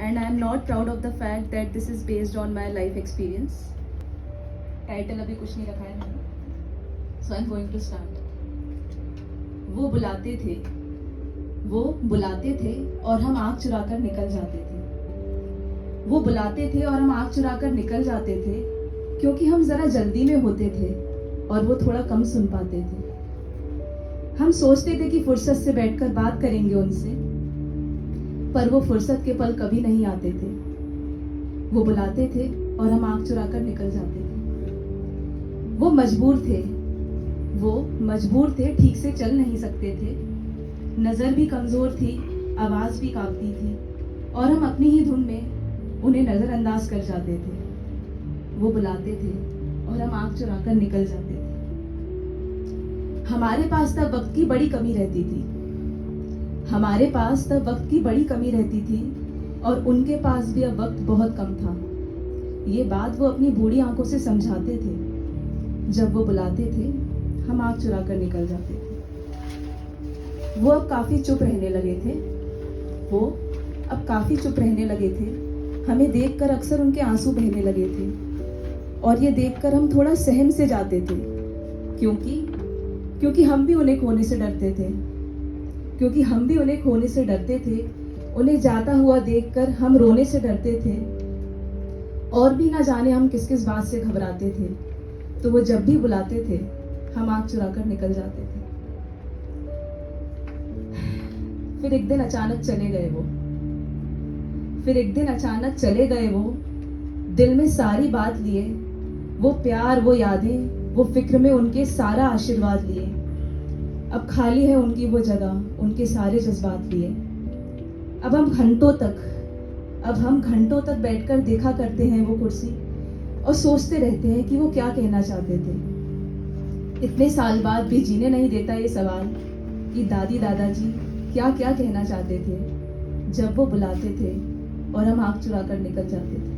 and I am not proud of the fact that this is based on my life experience. Title अभी कुछ नहीं रखा है मैंने, so I'm going to start. वो बुलाते थे और हम आँख चुराकर निकल जाते थे. वो बुलाते थे और हम आँख चुराकर निकल जाते थे, क्योंकि हम जरा जल्दी में होते थे और वो थोड़ा कम सुन पाते थे. हम सोचते थे कि फुर्सत से बैठकर बात करेंगे उनसे, पर वो फुर्सत के पल कभी नहीं आते थे. वो बुलाते थे और हम आँख चुराकर निकल जाते थे. वो मजबूर थे, ठीक से चल नहीं सकते थे. नजर भी कमजोर थी, आवाज भी कांपती थी, और हम अपनी ही धुन में उन्हें नजरअंदाज कर जाते थे. वो बुलाते थे और हम आँख चुराकर निकल जाते थे. हमारे पास तब वक्त की बड़ी कमी रहती थी और उनके पास भी अब वक्त बहुत कम था. ये बात वो अपनी बूढ़ी आंखों से समझाते थे. जब वो बुलाते थे, हम आँख चुराकर निकल जाते थे. वो अब काफी चुप रहने लगे थे. हमें देखकर अक्सर उनके आंसू बहने लगे थे, और ये देखकर हम थोड़ा सहम से जाते थे, क्योंकि हम भी उन्हें खोने से डरते थे. उन्हें जाता हुआ देखकर हम रोने से डरते थे, और भी ना जाने हम किस किस बात से घबराते थे. तो वो जब भी बुलाते थे, हम आँख चुराकर निकल जाते थे. फिर एक दिन अचानक चले गए वो, दिल में सारी बात लिए. वो प्यार, वो यादें, वो फिक्र में उनके सारा आशीर्वाद लिए. अब खाली है उनकी वो जगह, उनके सारे जज्बात लिए. अब हम घंटों तक बैठकर देखा करते हैं वो कुर्सी, और सोचते रहते हैं कि वो क्या कहना चाहते थे. इतने साल बाद भी जीने नहीं देता ये सवाल कि दादी दादाजी क्या क्या कहना चाहते थे जब वो बुलाते थे और हम आँख चुराकर निकल जाते थे.